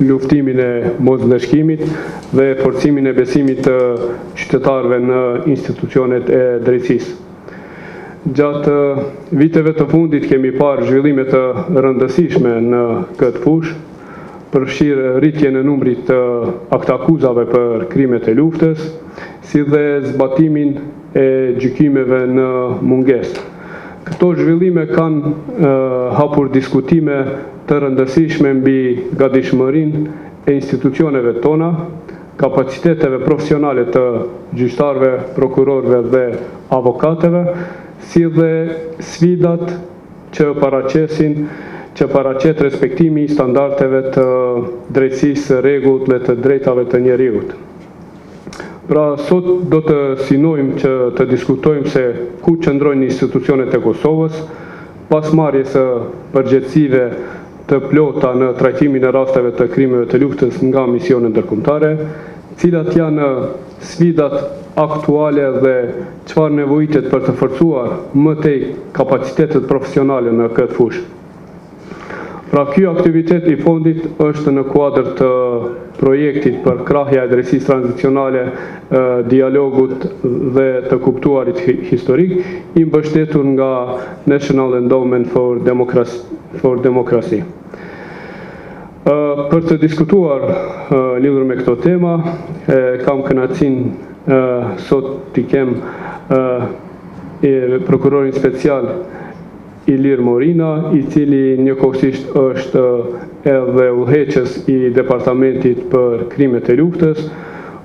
luftimin e mosndëshkimit dhe forcimin e besimit të qytetarëve në institucionet e drejtësisë. Gjatë viteve të fundit kemi parë zhvillime të rëndësishme në këtë fushë, përfshirë rritjen e numrit të aktakuzave për krimet e luftës, si dhe zbatimin e gjykimeve në mungesë. Këto zhvillime kanë hapur diskutime të rëndësishme mbi gatishmërinë e institucioneve tona, kapaciteteve profesionale të gjyqtarëve, prokurorëve dhe avokatëve, si dhe sfidat që paraqet respektimi i standardeve të drejtësisë, rregullt dhe të drejtave të njeriut. Pra, sot do të synojmë që të diskutojmë se ku qëndrojnë institucionet e Kosovës, pas marrjes së përgjegjësive të plota në trajtimin e rasteve të krimeve të luftës nga misionet ndërkombëtare, cilat janë sfidat aktuale dhe çfarë nevojitet për të forcuar më tej kapacitetet profesionale në këtë fushë. Pra, ky aktivitet i fondit është në kuadër të projektit për krahja e drejtësisë tranzicionale, dialogut dhe të kuptuarit historik, i mbështetur nga National Endowment for Democracy. Për të diskutuar lidhur me këto tema, kam kënaqësinë sot t'i kem prokurorin special Ilir Morina, i cili njëkohësisht është edhe udhëheqës i Departamentit për krimet e luftës,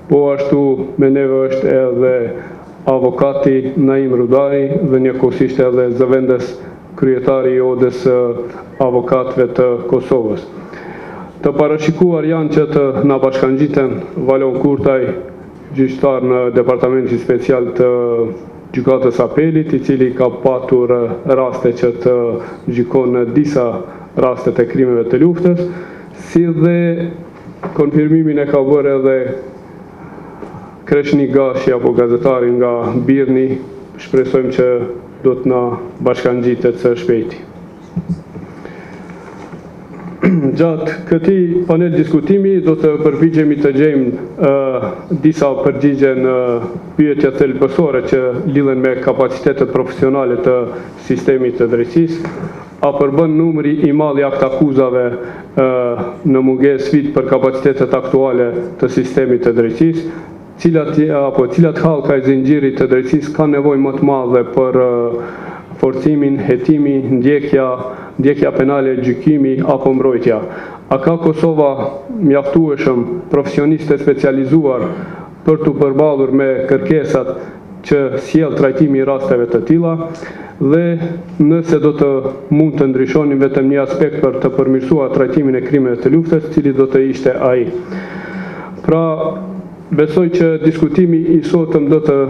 po ashtu me neve është edhe avokati Naim Rudari dhe njëkohësisht edhe zëvendës kryetari i odës avokatëve të Kosovës. Të parashikuar janë që të na bashkangjiten Valon Kurtaj, gjyqtar në Departamentin Special të Gjykatës Apelit, i cili ka patur raste që të gjykon në disa raste të krimeve të luftës, si dhe konfirmimin e ka bërë edhe Kreshni Gashi apo gazetari nga Birni, shpresojmë që do të na bashkangjitet së shpejti. Gjatë këtij panel diskutimi do të përpiqemi të gjejmë disa përgjigje në pyetjet thelbësore që lidhen me kapacitetet profesionale të sistemit të drejtësisë, a përbën numri i madh i aktakuzave në mungesë sfidë për kapacitetet aktuale të sistemit të drejtësisë, cilat hallka e zinxhirit të drejtësisë kanë nevojë më të madhe për forcimin, hetimin, ndjekja penale, gjykimi apo mbrojtja. A ka Kosova mjaftueshëm profesionistë specializuar për të përballur me kërkesat që sjell trajtimi i rasteve të tilla, dhe nëse do të mund të ndryshonin vetëm një aspekt për të përmirësuar trajtimin e krimeve të luftës, cili do të ishte ai. Pra, besoj që diskutimi i sotëm do të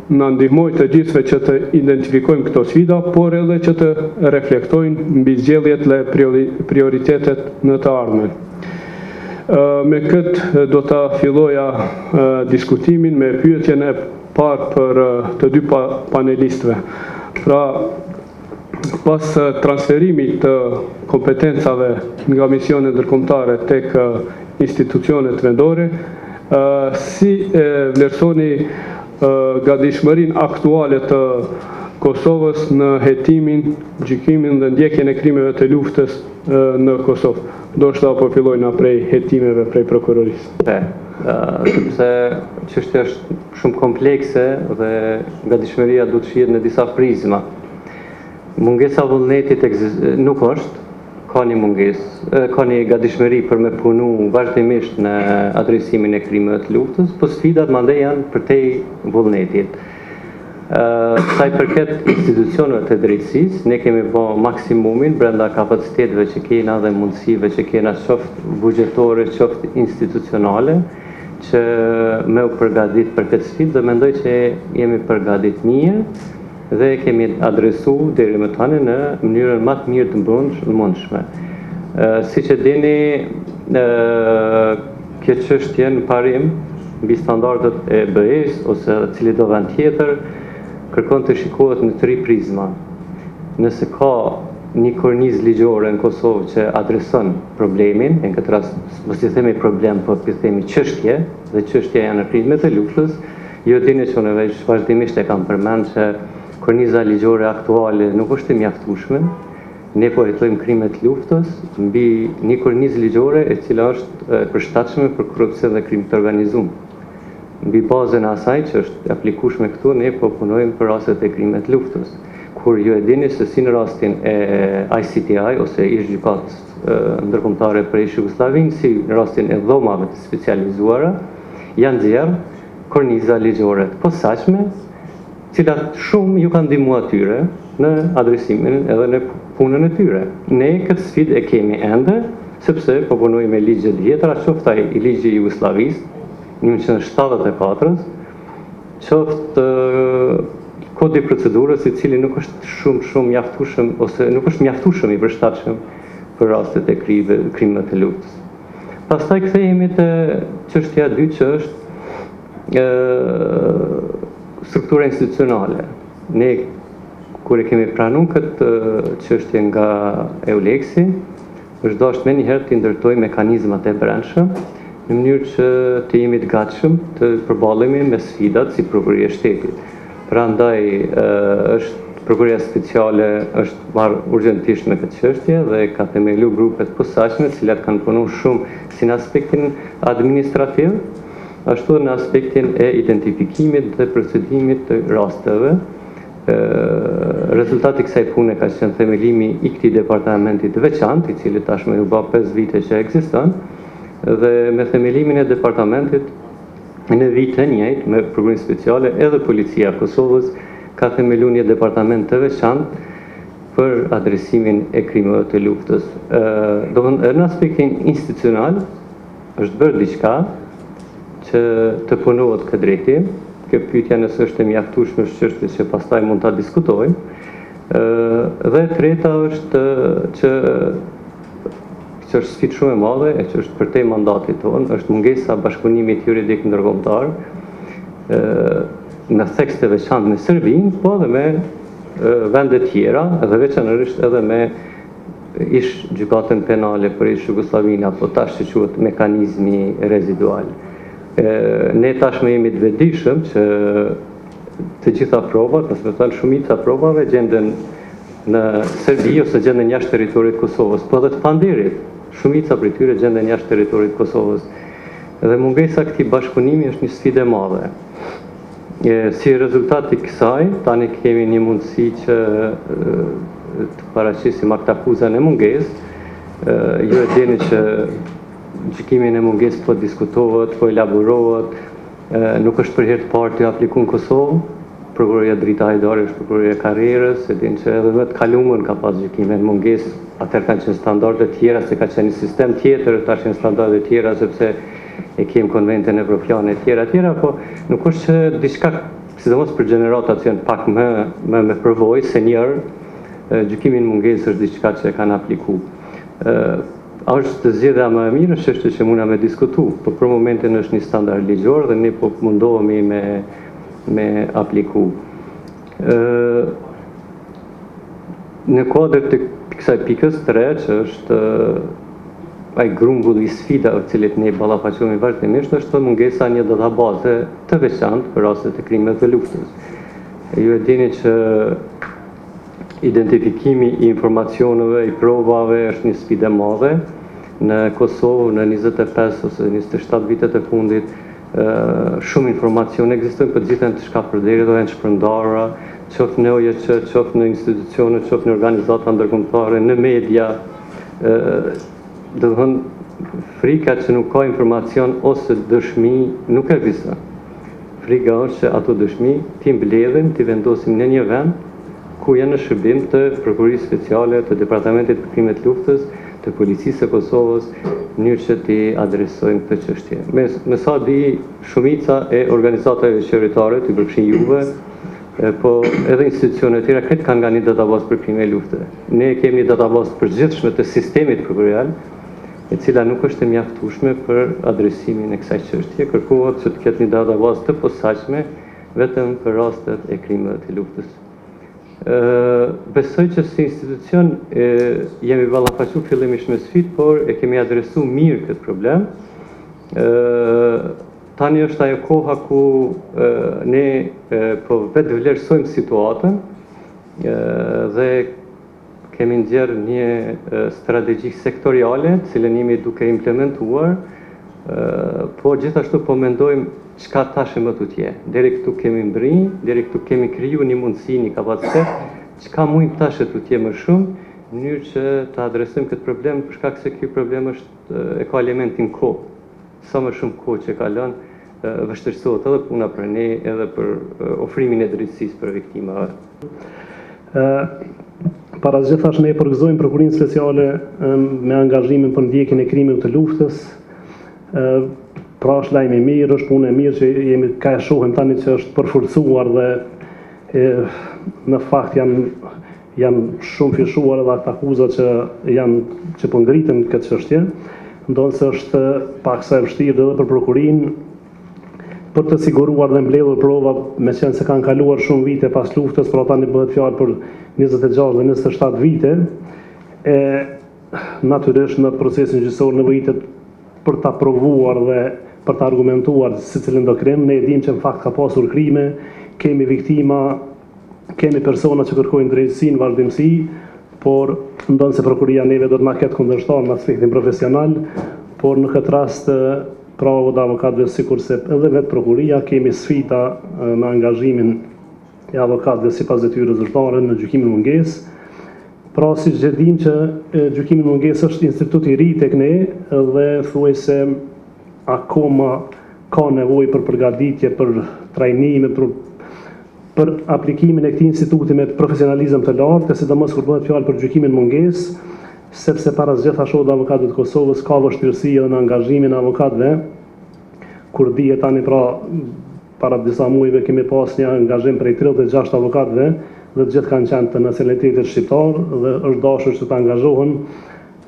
na ndihmojë të gjithëve që të identifikojmë këto sfida, por edhe që të reflektojnë mbi zgjedhjet dhe prioritetet në të ardhmen. Me këtë do ta filloja diskutimin me pyetjen e parë për të dy panelistëve. Pra, pas transferimit të kompetencave nga misionet ndërkombëtare tek institucionet vendore, si vlerësoni gatishmërinë aktuale të Kosovës në hetimin, gjykimin dhe ndjekjen e krimeve të luftës në Kosovë? Ndoshta po fillojna prej hetimeve prej prokurorisë. Sepse çështja është shumë komplekse dhe gatishmëria duhet të shihet në disa prizma. Mungesa e vullnetit nuk është, ka një mungesë, ka një gatishmëri për me punu vazhdimisht në adresimin e krimeve të luftës, po sfidat mandej janë përtej vullnetit. Sa i përket institucioneve të drejtësisë, ne kemi bërë maksimumin brenda kapaciteteve që kena dhe mundësive që kena qoftë buxhetore, qoftë institucionale, që me u përgatit për këtë sfidë, dhe mendoj që jemi përgatit mirë dhe kemi adresu deri më tani në mënyrën më të mirë të mundshme. Siç e dini, kjo çështje në parim mbi standardet e BE-s ose cili do vend tjetër kërkon të shikohet në 3 prizma. Nëse ka një kornizë ligjore në Kosovë që adreson problemin, në këtë rast mos i themi problem, por i themi çështje, dhe çështja janë krimet e luftës. Jo dini që unë veç vazhdimisht e kam përmend që korniza ligjore aktuale nuk është e mjaftueshme. Ne po hetojmë krimet luftës mbi një kornizë ligjore e cila është e përshtatshme për korrupsion dhe krim të organizuar. Mbi bazën e asaj që është aplikueshme këtu, ne po punojmë për rastet e krimet luftës. Kur ju e dini se si në rastin e ICTI ose ish gjykatës ndërkombëtare për ish Jugosllavinë, si në rastin e dhomave të specializuara, janë nxjerrë korniza ligjore të posaçme, cilat shumë ju kanë ndihmuar atyre në adresimin edhe në punën e tyre. Ne këtë sfidë e kemi ende, sepse po punojmë me ligje të vjetra, qoftë ai i ligji i Jugosllavisë 1974, qoftë kodi i procedurës i cili nuk është shumë mjaftueshëm ose nuk është mjaftueshëm i përshtatshëm për rastet e krimeve të luftës. Pastaj kthehemi te çështja e dytë që është struktura institucionale. Ne kur e kemi pranuar këtë çështje nga EULEX-i, është dashur më njëherë të ndërtojmë mekanizmat e brendshëm në mënyrë që të jemi të gatshëm të përballemi me sfidat si prokuroria e shtetit. Prandaj është prokuroria speciale është marrë urgjentisht me këtë çështje dhe ka themeluar grupe të posaçme të cilat kanë punuar shumë si në aspektin administrativ, ashtu në aspektin e identifikimit dhe procedimit të rasteve. Rezultati kësaj pune ka qenë themelimi i këtij departamenti të veçantë, i cili tashmë u bë 5 vite që ekziston, dhe me themelimin e departamentit në vite njëjtë me Prokurorinë Speciale edhe Policia e Kosovës ka themeluar një departament të veçantë për adresimin e krimeve të luftës. Domthonë në aspektin institucional është bërë diçka që të punohet këtë drejtim. Kjo pyetja nëse është e mjaftueshme është çështje që pastaj mund ta diskutojmë. Dhe treta është që është sfidë shumë e madhe e që është përtej mandatit tonë, është mungesa bashkëpunimit juridik ndërkombëtar në tekste të veçantë me Serbinë, po edhe me vende tjera, dhe veçanërisht edhe me ish gjykatën penale për ish Jugosllavinë apo tash që quhet mekanizmi rezidual. Ne tashmë jemi të vetëdijshëm që të gjitha provat, nëse të thënë shumica provave gjenden në Serbi ose gjenden jashtë territorit të Kosovës, po edhe të panderit, shumica prej tyre gjenden jashtë territorit të Kosovës. Dhe mungesa këtij bashkëpunimi është një sfidë e madhe. Si rezultat i kësaj, tani kemi një mundësi që të paraqisim aktakuzën e mungesë. Ju e dini që gjykimin e mungesë po diskutohet, po elaborohet, nuk është për herë të parë të aplikuar në Kosovë. Prokuroria Drita Hajdari është prokuroria e karrierës, e din që edhe vetë kalumën ka pas gjykime në mungesë, atëherë kanë qenë standarde tjera, se ka qenë një sistem tjetër, tash janë standarde tjera sepse e kem konventin evropian e tjera, po nuk është që diçka, sidomos për gjeneratat që janë pak me përvojë senior, gjykimi në mungesë është diçka që e kanë aplikuar. Është zgjedhja më e mirë, është çështje që mundna me diskutu, por për momentin është një standard ligjor dhe ne po mundohemi me apliku. Në kuadër të kësaj pikës 3, që është ai grumbull i sfidave të cilit ne ballafaqohemi vazhdimisht, është mungesa një databaze të veçantë për rastet e krimeve të luftës. Ju e dini që identifikimi i informacioneve, i provave është një sfidë e madhe. Në Kosovë në 25 ose 27 vitet e fundit shumë informacione ekzistojnë, për gjithën të shkapërderë dhe janë shpërndarura, qoftë në OJC, qoftë në institucione, qoftë në organizata ndërkombëtare, në media. Do të thonë, frika që nuk ka informacion ose dëshmi nuk ekziston. Frika është që ato dëshmi ti mbledhim, ti vendosim në një vend ku janë në shërbim të Prokurorisë Speciale, të Departamentit për Krimet Luftës, të Policisë së Kosovës, në mënyrë që ti adresojnë këtë çështje. Me sa di, shumica e organizatave qeveritare, të përfshin juve, po edhe institucione tjera, këtë kanë nga një databazë për krime lufte. Ne kemi një databazë të përgjithshme të sistemit prokurorial, e cila nuk është e mjaftueshme për adresimin e kësaj çështje. Kërkohet që të ketë një databazë të posaçme vetëm për rastet e krimeve të luftës. Besoj që si institucion jemi ballafaqur fillimisht me sfidë, por e kemi adresu mirë këtë problem. Tani është ajo koha ku ne po vetë vlerësojmë situatën dhe kemi nxjerrë një strategji sektoriale, cilën jemi duke implementuar, po gjithashtu po mendojmë çka tash më tutje. Deri këtu kemi mbri, deri këtu kemi kriju një mundësi, një kapacitet, çka mund tash tutje më shumë, në mënyrë që ta adresojmë këtë problem, për shkak se ky problem e ka elementin kohë. Sa më shumë kohë që kalon, vështirësohet edhe puna për ne, edhe për ofrimin e drejtësisë për viktimave. Para gjithash ne përgëzojmë Prokurinë Speciale me angazhimin për ndjekjen e krimeve të luftës. Pra është lajm i mirë, është punë e mirë që jemi ka e shohim tani që është përforcuar dhe në fakt janë shumë fishuar edhe ata akuzat që po ngritën këtë çështje. Ndonse është paksa e vështirë edhe për Prokurinë për të siguruar dhe mbledhur prova, meqense se kanë kaluar shumë vite pas luftës, pra tani bëhet fjalë për 26 dhe 27 vite, natyrisht në procesin gjyqësor nevojitet për ta provuar dhe për ta argumentuar secilin do krim. Ne e dimë që në fakt ka pasur krime, kemi viktima, kemi persona që kërkojnë drejtësinë vazhdimsi, por ndonse prokuria neve do të na ketë kundërshtar në aspektin profesional, por në këtë rast pravo dhe avokatëve sikurse edhe vetë prokuria kemi sfida me angazhimin e avokatëve sipas detyrës zyrtare në gjykimin mungesë. Pra siç e dimë që gjykimi mungesë është institut i ri tek ne dhe thuajse akoma ka nevojë për përgatitje, për trajnime, për aplikimin e këtij instituti me profesionalizëm të lartë, sidomos kur bëhet fjalë për gjykimin mungesë, sepse para gjitha shoh dhe avokatët e Kosovës ka vështirësi edhe në angazhimin e avokatëve. Kur dihet tani pra para disa muajve kemi pas një angazhim prej 36 avokatëve dhe të gjithë kanë qenë të nacionalitetit shqiptar dhe është dashur që të angazhohen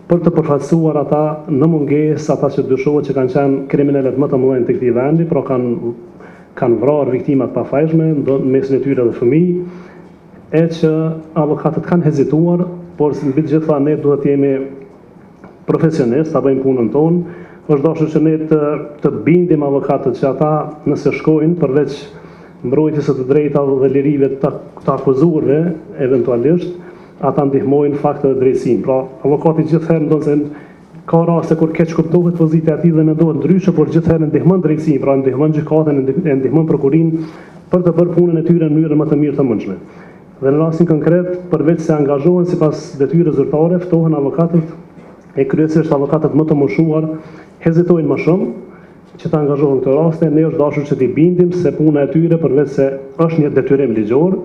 për të përfaqësuar ata në mungesë, ata që dyshohet që kanë qenë kriminalët më të mëdhenj të këtij vendi, pra kanë vrarë viktimat pafajshme, mesin e tyre dhe fëmijë, e që avokatët kanë hezituar, por mbi të gjitha ne duhet të jemi profesionistë, ta bëjmë punën tonë. Është dashur që ne të bindim avokatët që ata nëse shkojnë përveç mbrojtjes së të drejtave dhe lirive të akuzuarve eventualisht, ata ndihmojnë fakte dhe drejtësinë. Pra, avokati gjithherë ndonse ka raste kur keq kuptohet pozita e tij dhe mendohet ndryshe, por gjithherë ndihmon drejtësinë, pra ndihmon gjykatën, ndihmon prokurinë për të bërë punën e tyre në mënyrën më të mirë të mundshme. Dhe në rastin konkret, përveç se angazhohen sipas detyrës zyrtare, ftohen avokatët e kryesisht avokatët më të moshuar, hezitojnë më shumë që të angazhohen në këtë raste. Ne është dashur që t'i bindim se puna e tyre përveç se është një detyrim ligjor,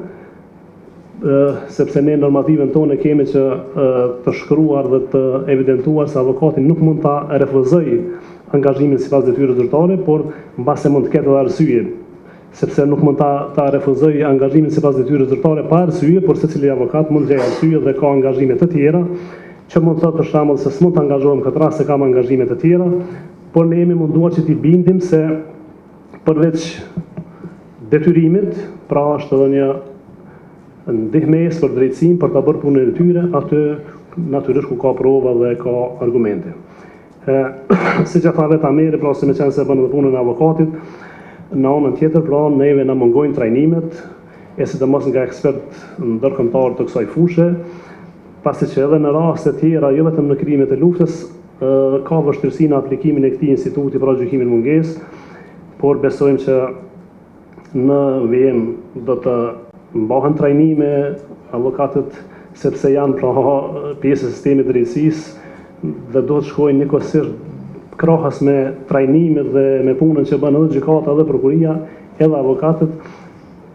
sepse ne normativën tonë kemi që të shkruar dhe të evidentuar se avokati nuk mund ta refuzojë angazhimin sipas detyrës zyrtare, por mbase mund të ketë edhe arsye, sepse nuk mund ta refuzojë angazhimin sipas detyrës zyrtare pa arsye, por secili avokat mund të gjejë arsye dhe ka angazhime të tjera, që mund të thotë për shembull se s'mund të angazhohem këtë rast se kam angazhime të tjera, por ne jemi munduar që t'i bindim se përveç detyrimit, pra është edhe një ndihmesë për drejtësinë për ta bërë punën e tyre, aty natyrisht ku ka prova dhe ka argumente. Siç e tha vetë Ameri, pra se me qenë se bën punën e avokatit, në anën tjetër, pra neve na mungojnë trajnimet, e sidomos nga ekspert ndërkombëtar të kësaj fushë, pasi që edhe në raste tjera, jo vetëm në krimet e luftës, ka vështirësi në aplikimin e këtij instituti pra gjykimin mungesë, por besojmë që në VM do të mbahen trajnime avokatët, sepse janë pra pjesë e sistemit drejtësisë dhe do të shkojnë njëkohësisht krahas me trajnimet dhe me punën që bën edhe gjykata edhe prokuria edhe avokatët,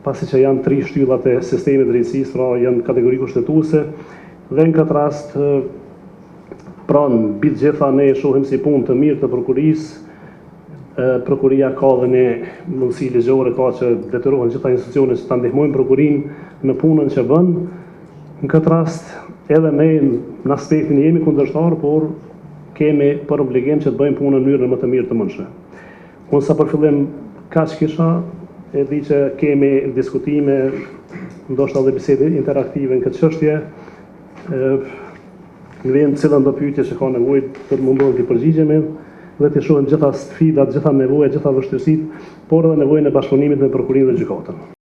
pasi që janë 3 shtyllat e sistemit drejtësisë, pra janë kategori kushtetuese, dhe në këtë rast pra mbi të gjitha ne shohim si punë të mirë të prokurisë. Prokuria ka dhe një mundësi ligjore, ka që detyrohen gjitha institucionet që ta ndihmojnë prokurinë në punën që bën. Në këtë rast edhe ne në aspektin jemi kundërshtar, por kemi për obligim që të bëjmë punën në mënyrën më të mirë të mundshme. Unë sa për fillim kaq kisha, E di që kemi diskutime, ndoshta edhe bisede interaktive në këtë çështje. Në vend cilën do pyetje që ka nevojë të mundohen të përgjigjemi dhe të shohim gjitha sfidat, gjitha nevojat, gjitha vështirësitë, por edhe nevojën e bashkëpunimit me prokurorinë dhe gjykatën.